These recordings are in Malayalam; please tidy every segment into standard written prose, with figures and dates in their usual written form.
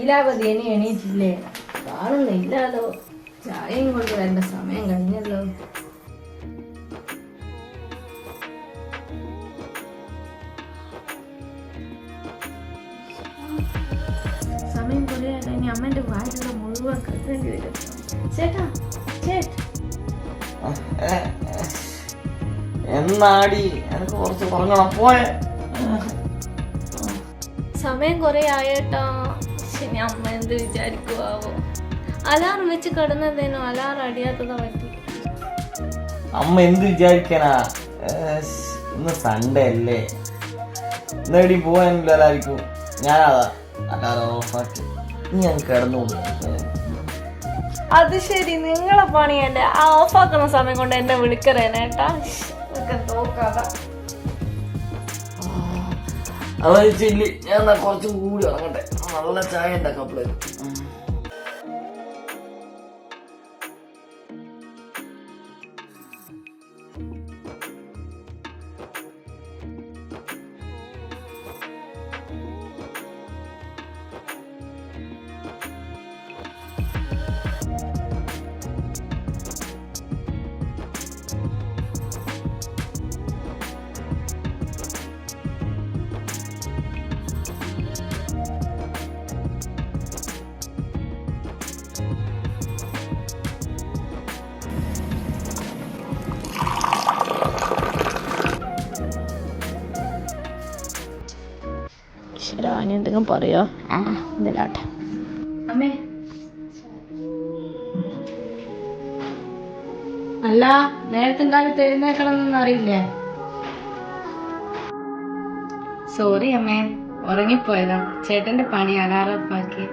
ലീലാവതി ഇനി എണീറ്റില്ലേ? കാണുന്നില്ലാലോ. ചായയും കൊണ്ട് വരേണ്ട സമയം കഴിഞ്ഞല്ലോ. സമയം കുറയാതെ ഇനി അമ്മേന്റെ വായിലുള്ള മുഴുവൻ കേൾക്കേണ്ടി വരും. ചേട്ടാ എന്നാടി എനിക്ക് കുറച്ച് ഉറങ്ങണം. പോയെ സമയം കുറെ ആയേട്ടാ. ശരി, അമ്മ എന്ത് വിചാരിക്കുവാവോ? അലാറം വെച്ച് കിടന്നതേനോ അലാറം അടിയാത്തതാ പറ്റി. അമ്മ എന്ത് വിചാരിക്കാനാ? ഇന്ന് സൺഡേ അല്ലേ, ഇന്നെടി പോവാനില്ലായിരിക്കും. ഞാനതാ അലാറം ഓഫാക്കി ഞാൻ കിടന്നുകൊണ്ട്. അത് ശരി, നിങ്ങളെ പണിയല്ലേ ആ ഓഫാക്കുന്ന സമയം കൊണ്ട് എന്നെ വിളിക്കറേനേട്ടാ. നോക്കാതാ അതൊഴിച്ചില്ല. ഞാൻ എന്നാ കുറച്ചും കൂടി ഉറങ്ങട്ടെ. നല്ല ചായ ഉണ്ടാക്കാം അപ്പോഴേക്കും. ശരി, എന്തെങ്കിലും പറയോ? എന്തിനാട്ടെ അമ്മേ. അല്ല, നേരത്തെ കാലത്ത് എഴുന്നേക്കണമെന്നൊന്നും അറിയില്ലേ? സോറി അമ്മേ, ഉറങ്ങിപ്പോയതാ. ചേട്ടന്റെ പണി അലാറപ്പാക്കി.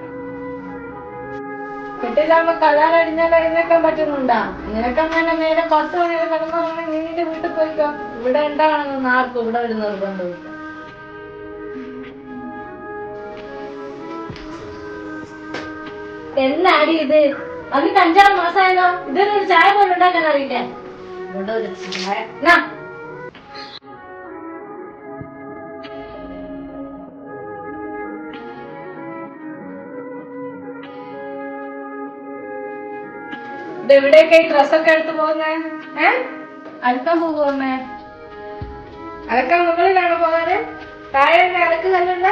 വീട്ടിലാകുമ്പോ അലാറം അടിഞ്ഞാൽ എഴുന്നേക്കാൻ പറ്റുന്നുണ്ടാ? നിനക്കങ്ങനെ നേരെ 10 മണി വരെ കിടന്നുറങ്ങി നിന്റെ വീട്ടിൽ പോയിക്കോ. ഇവിടെ ഉണ്ടാവണമെന്ന് ആർക്കും ഇവിടെ ഒരു നിർബന്ധമില്ല. എന്നാടി ഇത്? അതിന് 5-6 മാസമായല്ലോ. ഇതൊരു ചായ പോലും ഉണ്ടാക്കാൻ അറിയില്ലേ? ഇവിടെ ഒരു ചായ ഇതെവിടെയൊക്കെ ഈ ഡ്രസ്സൊക്കെ എടുത്ത് പോകുന്നേ? അലക്കാൻ പോകുമേ? അലക്കാൻ മുകളിലാണ് പോകാറ്? താഴെ അലക്ക് കല്ലുണ്ട?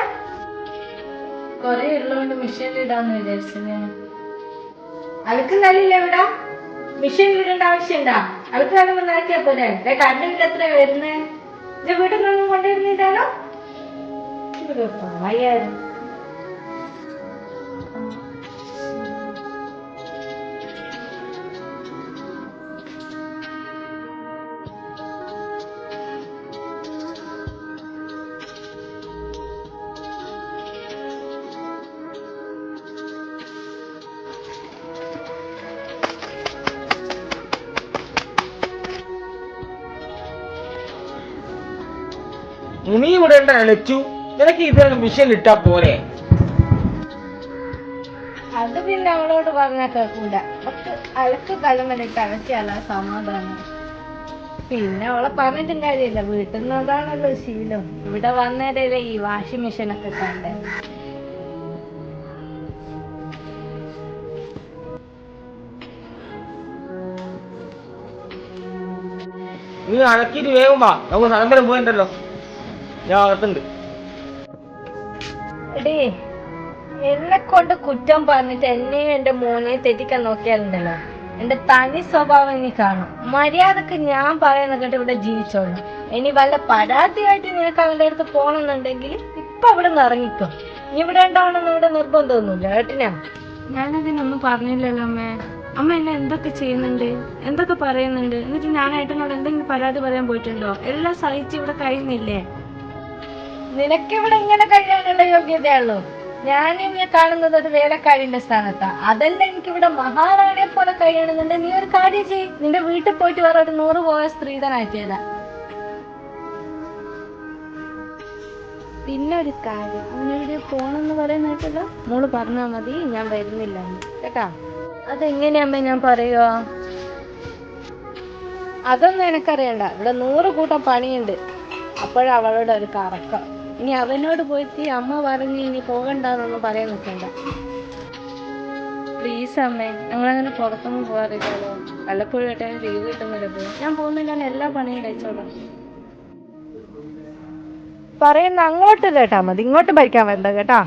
കൊറേ ഉള്ളതുകൊണ്ട് മെഷീനിൽ ഇടാന്ന് വിചാരിച്ചത്. അലക്കും കല്ലില്ല ഇവിടെ? മെഷീനിൽ ഇടേണ്ട ആവശ്യമുണ്ടാ? അലക്ക് കല്ലുമ്പോ നിറക്കിയാ പോലെ. കറണ്ട് ബില്ല് എത്ര വരുന്നേ? ഇത് വീട്ടിൽ നിന്നും കൊണ്ടിരുന്നിട്ടാണോ? പറയാറ് നീ ഇവിടെ ലച്ചു, നിനക്ക് ഇതൊരു മിഷൻ ഇട്ടാ പോരെ? അത് പിന്നെ അവളോട് പറഞ്ഞാൽ കേൾക്കൂല. അലക്ക് കലമലിട്ട് അലക്കിയല്ല സമാധാനം. പിന്നെ അവളെ പറഞ്ഞിട്ടും കാര്യമില്ല, വീട്ടിൽ നിന്ന് അതാണല്ലോ ശീലം. ഇവിടെ വന്നേരല്ലേ ഈ വാഷിംഗ് മെഷീനൊക്കെ കണ്ടേ. നീ അലക്കിട്ട് വേഗം വാ, നമുക്ക് സ്ഥലം പോയിട്ടല്ലോ. ഞാൻ അകത്തുണ്ട്. എടീ, എന്നെ കൊണ്ട് കുറ്റം പറഞ്ഞിട്ട് എന്നെയും എന്റെ മോനെയും തെറ്റിക്കാൻ നോക്കിയാലുണ്ടല്ലോ, എന്റെ തനി സ്വഭാവം ഇനി കാണും. മര്യാദക്ക് ഞാൻ പറയുന്ന കേട്ട് ഇവിടെ ജീവിച്ചോളൂ. ഇനി വല്ല പരാതിയായിട്ട് നിനക്ക് അവന്റെ അടുത്ത് പോകണമെന്നുണ്ടെങ്കിൽ ഇപ്പൊ അവിടെ നിന്ന് ഇറങ്ങിക്കോ. നീ ഇവിടെ ഉണ്ടാവണമെന്ന് ഇവിടെ നിർബന്ധമൊന്നുമില്ല കേട്ടിനാ. ഞാനതിനൊന്നും പറഞ്ഞില്ലല്ലോ അമ്മേ. അമ്മ എന്നെ എന്തൊക്കെ ചെയ്യുന്നുണ്ട്, എന്തൊക്കെ പറയുന്നുണ്ട്. എന്നിട്ട് ഞാൻ ഏട്ടനോട് എന്തെങ്കിലും പരാതി പറയാൻ പോയിട്ടുണ്ടോ? എല്ലാം സഹിച്ച് ഇവിടെ കഴിയുന്നില്ലേ? നിനക്കിവിടെ ഇങ്ങനെ കഴിയാനുള്ള യോഗ്യതയുള്ളൂ. ഞാനും കാണുന്നത് ഒരു വേലക്കാരിന്റെ സ്ഥാനത്താ. അതല്ല, എനിക്കിവിടെ മഹാറാണിയെ പോലെ കഴിയണമെന്നുണ്ട്. നീ ഒരു കാര്യം ചെയ്യ്, നിന്റെ വീട്ടിൽ പോയിട്ട് വേറെ ഒരു 100 പോയ സ്ത്രീധനാക്കിയതാ. പിന്നെ ഒരു കാര്യം, അവനെവിടെ പോണെന്ന് പറയുന്നിട്ടല്ലോ, മോള് പറഞ്ഞാ മതി, ഞാൻ വരുന്നില്ല കേട്ടാ. അതെങ്ങനെയാമ്പ ഞാൻ പറയുക? അതൊന്നും എനക്കറിയണ്ട. ഇവിടെ 100 കൂട്ടം പണിയുണ്ട്. അപ്പോഴവളുടെ ഒരു കറക്കം. ഇനി അവനോട് പോയിട്ട് അമ്മ പറഞ്ഞ് ഇനി പോകണ്ടെന്നൊന്നും പറയാൻ നിൽക്കണ്ട. പ്ലീസ് അമ്മേ, ഞങ്ങളങ്ങനെ പുറത്തൊന്നും പോകാറില്ലല്ലോ. വല്ലപ്പോഴും ഏട്ടാനും ലീവ് കിട്ടുന്നില്ല പോകും. ഞാൻ പോകുന്നില്ല, എല്ലാ പണിയും കഴിച്ചോളാം. പറയുന്ന അങ്ങോട്ട് കേട്ടാ മതി, ഇങ്ങോട്ട് ഭരിക്കാൻ വേണ്ട കേട്ടാ.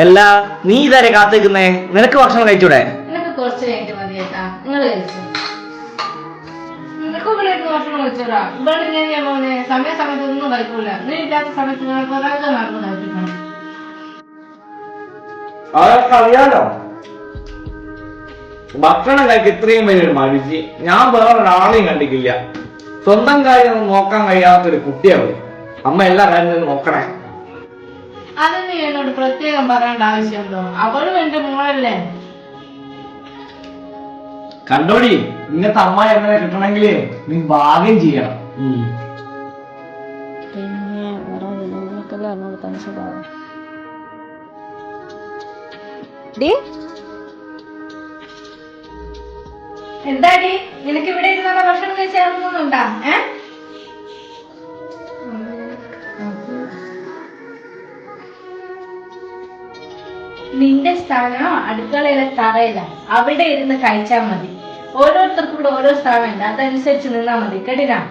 അല്ല നീ ഇതാരെ കാത്തിരിക്കുന്നേ? നിനക്ക് ഭക്ഷണം കഴിച്ചൂടെ? നിനക്ക് കുറച്ച് കഴിഞ്ഞിട്ട് മതി കേട്ടാ. നിങ്ങൾ കഴിച്ചു. നിനക്കും ഇവിടെ ഭക്ഷണം കഴിച്ചോടാ. ഇവിടെ ഞാൻ മോനെ സമയത്ത് ഒന്നും കഴിക്കൂല. നീ ഇല്ലാത്ത സമയത്ത് നിങ്ങൾ കുറെ നടന്നു കഴിക്കണം. അതൊക്കെ അറിയാലോ. ഭക്ഷണം കഴിക്ക് ഇത്രയും വലിയൊരു മടിച്ച് ഞാൻ വേറെ ഒരാളെയും കണ്ടിട്ടില്ല. സ്വന്തം കാര്യം നോക്കാൻ കഴിയാത്തൊരു കുട്ടിയാണ്. അമ്മ എല്ലാ കാര്യങ്ങളും നോക്കണേ. അതൊന്നും എന്നോട് പ്രത്യേകം പറയേണ്ട ആവശ്യമുണ്ടോ? അവളും എന്റെ മോളല്ലേ. കണ്ടോടി, ഇങ്ങനത്തെ അമ്മായി എങ്ങനെ കിട്ടണമെങ്കിൽ നീ ഭാഗ്യം ചെയ്യണം. പിന്നെ എന്താടി നിനക്ക് ഇവിടെ ഇരുന്നുള്ള ഭക്ഷണം കഴിച്ചാൽ നിന്റെ സ്ഥാനം അടുക്കളയിലെ തറയില്ല. അവിടെ ഇരുന്ന് കഴിച്ചാൽ മതി. ഓരോരുത്തർക്കും ഇവിടെ ഓരോ സ്ഥാനമുണ്ട്, അതനുസരിച്ച് നിന്നാ മതി കേട്ടിനാ.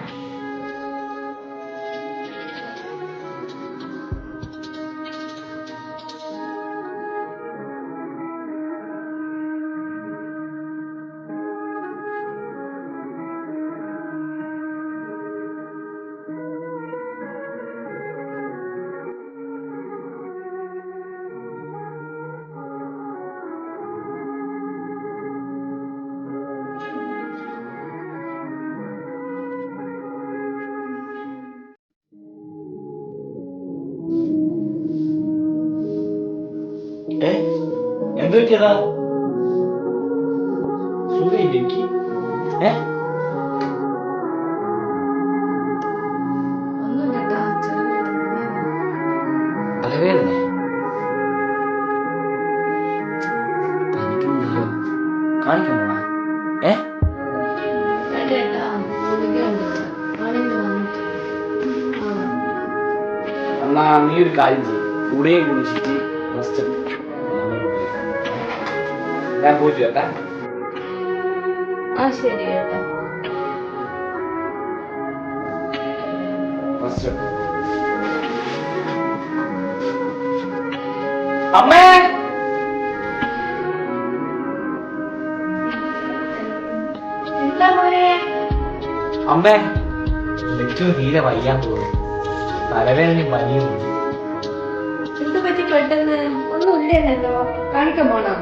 എന്ത് പറ്റിയതാ? സുഖയിലേക്ക് തലവേദന കാണിക്കാൻ പോണ? എന്നാ നീ ഒരു കാര്യം ചെയ്യും, കൂടെയും കുടിച്ചിട്ട് റെസ്റ്റ് ഞാൻ പോയിട്ട് കേട്ടാ. ശരി കേട്ടോ. അമ്മേ, എന്താ മോനെ? അമ്മേ, എനിക്ക് തീരെ വയ്യാൻ തോന്നുന്നു. തലവേദനയും പനിയും. എന്ത് പറ്റി പെട്ടെന്ന്? ഒന്നും ഇല്ലല്ലോ, കാണിക്കാൻ പോണോ?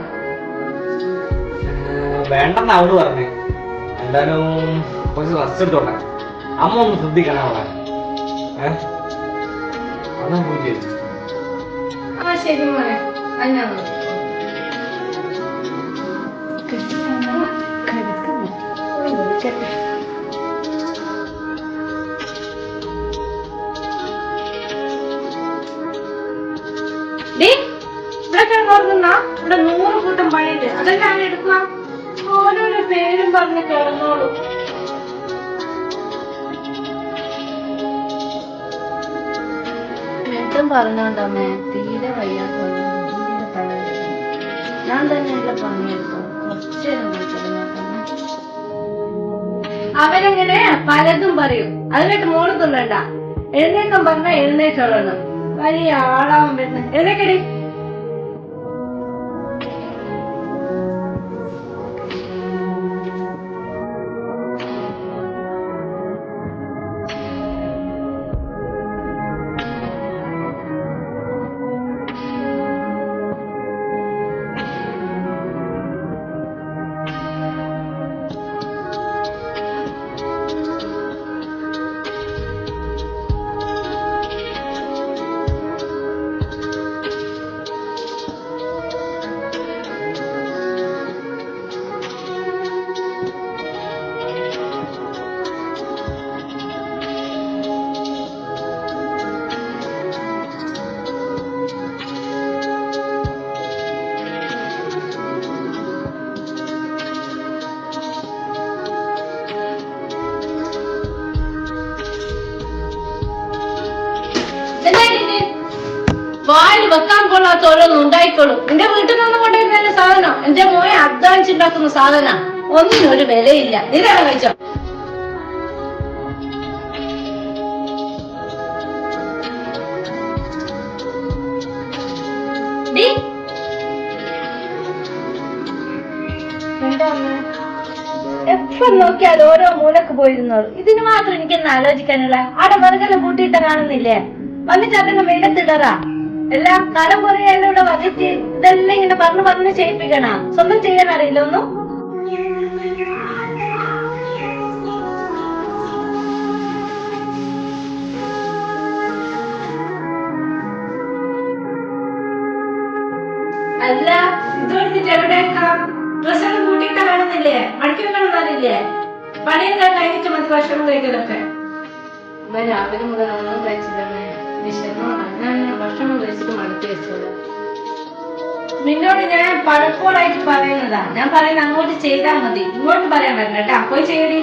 വേണ്ടെന്ന് അവള് പറഞ്ഞേ. എന്തായാലും കുറച്ച് റെസ്റ്റ് എടുത്തോട്ടെ. അമ്മ ഒന്ന് ശ്രദ്ധിക്കണം അവളെ. അതാ പോയി ചെയ്തു. ശരി മോനെ. ഇവിടെ 100 കൂട്ടം പണിയുണ്ട്, അതെല്ലാം എടുക്കുക. ഓരോരോ പേരും പറഞ്ഞ് കിടന്നോളൂ. നേരത്തും പറഞ്ഞോണ്ടമ്മേ, തീരെ വയ്യാത്ത ഞാൻ തന്നെ എല്ലാം പണിയെടുത്തു. അവരെങ്ങനെ പലതും പറയും, അതിനായിട്ട് മോള് തുള്ളണ്ട. എഴുന്നേക്കാൻ പറഞ്ഞാൽ എഴുന്നേറ്റോളണം. വലിയ ആളാവാൻ പറ്റുന്ന എഴുന്നേക്കടി. വായിൽ വെക്കാൻ കൊള്ളാത്ത ഓരോന്നും ഉണ്ടായിക്കോളും. എന്റെ വീട്ടിൽ നിന്ന് കൊണ്ടുവരുന്ന സാധനം എന്റെ മോയെ അധ്വാനിച്ചുണ്ടാക്കുന്ന സാധന, ഒന്നിനും ഒരു വിലയില്ല. നീരാണ് കഴിച്ചോ? എപ്പോ നോക്കിയാൽ ഓരോ മൂലക്ക് പോയിരുന്നോളൂ. ഇതിന് മാത്രം എനിക്കൊന്ന് ആലോചിക്കാനുള്ള. അവിടെ വെറുതെല്ലാം കൂട്ടിയിട്ട് കാണുന്നില്ലേ? വന്നിട്ട് അതിന് വെയിലത്തിടറാ. എല്ലാം കാലം കുറേ ഇവിടെ വന്നിട്ട് ഇതെല്ലാം ഇങ്ങനെ പറഞ്ഞ് ചെയ്യിപ്പിക്കണ. സ്വന്തം ചെയ്യാൻ അറിയില്ല ഒന്നും. അല്ല, ഇത് എടുത്തിട്ട് എവിടേക്കാം? ഡ്രസ്സെല്ലാം കൂട്ടിയിട്ട് കാണുന്നില്ലേ? മടക്കി വെക്കണമെന്നറിയില്ലേ? പണിയെല്ലാം കഴിഞ്ഞിട്ട് മതി ഭക്ഷണം കഴിക്കലൊക്കെ. രാവിലെ മുതൽ ഒന്നും കഴിച്ചില്ലേ? ഞാൻ ഭക്ഷണം കഴിച്ചിട്ട് മടക്കി വെച്ചത്. നിന്നോട് ഞാൻ പലപ്പോഴായിട്ട് പറയുന്നതാ. ഞാൻ പറയുന്നത് അങ്ങോട്ട് ചെയ്താൽ മതി, ഇങ്ങോട്ട് പറയാൻ പറ്റില്ല കേട്ടാ. പോയി ചെയ്യടി.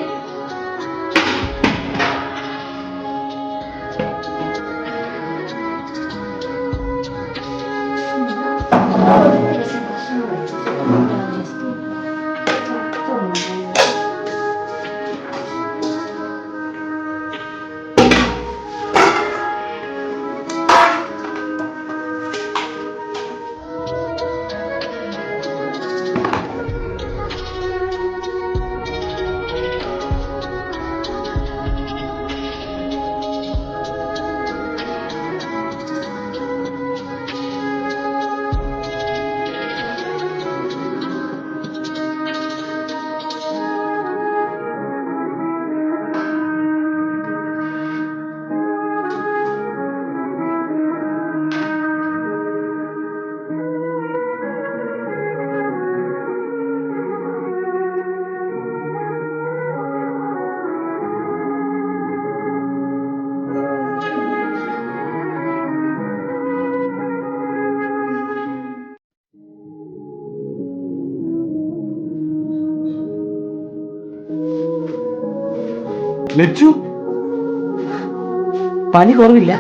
ലച്ചു, പനി കുറവില്ല,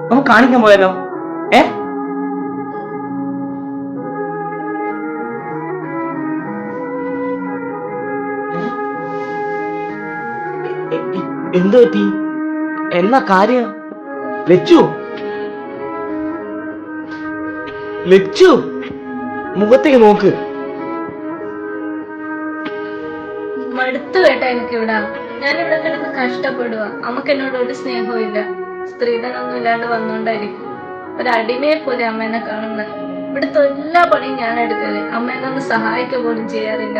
നമുക്ക് കാണിക്കാൻ പോയാലോ? എന്ത് പറ്റി? എന്നാ കാര്യം? ലച്ചു, ലച്ചു, മുഖത്തേക്ക് നോക്ക്. മടുത്തു കേട്ടാ എനിക്കിവിടെ. ഞാനിവിടെ കിടന്ന് കഷ്ടപ്പെടുക. നമുക്ക് എന്നോട് ഒരു സ്നേഹവും ഇല്ല. സ്ത്രീധനൊന്നും ഇല്ലാണ്ട് വന്നോണ്ടായിരിക്കും ഒരടിമയെ പോലെ അമ്മേനെ കാണുന്നത്. ഇവിടുത്തെ എല്ലാ പണിയും ഞാൻ എടുക്കല്. അമ്മേനെ ഒന്ന് സഹായിക്കുക പോലും ചെയ്യാറില്ല.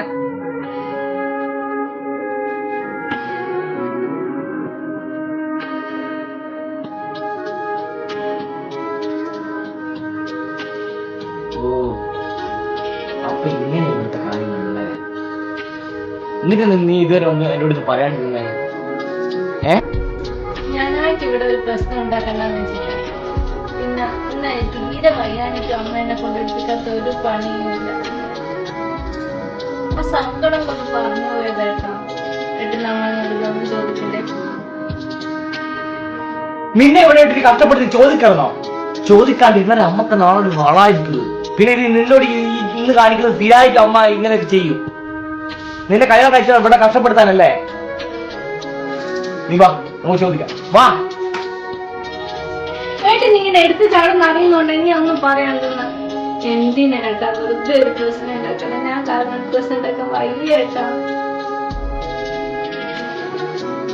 അപ്പൊ ഇങ്ങനെ ഇവിടുത്തെ കാര്യങ്ങളല്ലേ? എന്നിട്ട് നീ ഇതുവരെ ഒന്ന് എന്നോട് ഇത് പറയാണ്ടിരുന്നേ? ഞാനായിട്ട് ഇവിടെ ഒരു പ്രശ്നം ഉണ്ടാക്കണ്ടെന്ന് വെച്ചിട്ട്. പിന്നെ ഇന്ന് തീരെ വയ്യാനിട്ട് അമ്മ എന്നെ കൊണ്ടെടുപ്പിക്കാത്ത ഒരു പണിയുമില്ല. അപ്പൊ സങ്കടം കൊണ്ട് പറഞ്ഞു പോയതേട്ടാ. ഏട്ടൻ നമ്മളൊന്ന് ചോദിക്കണ്ടേ? നിന്നെ ഇവിടെ ഇട്ടിട്ട് കഷ്ടപ്പെടുത്തി ചോദിക്കണോ? ചോദിക്കാണ്ടിരുന്നാൽ അമ്മക്ക് നാളൊരു വളായിരിക്കും. പിന്നെ നിന്നോട് ഇന്ന് കാണിക്കുന്നത് സ്ഥിരമായിട്ട് അമ്മ ഇങ്ങനെയൊക്കെ ചെയ്യും. നിന്റെ കല്യാണം കഴിച്ചാൽ ഇവിടെ കഷ്ടപ്പെടുത്താനല്ലേ? നീ വാ, നമുക്ക് ചോദിക്കാം. വാ. ഏട്ടൻ ഇങ്ങനെ എടുത്ത് ചാടുന്ന അറിയുന്നുണ്ട്. ഇനി ഒന്നും പറയാണ്ടിരുന്ന എന്തിനേട്ടാ വെറുതെ ഒരു പ്രശ്നം ഉണ്ടാക്കണം. ഞാൻ കാരണം പ്രശ്നം ഉണ്ടാക്കാൻ വയ്യ ഏട്ടാ.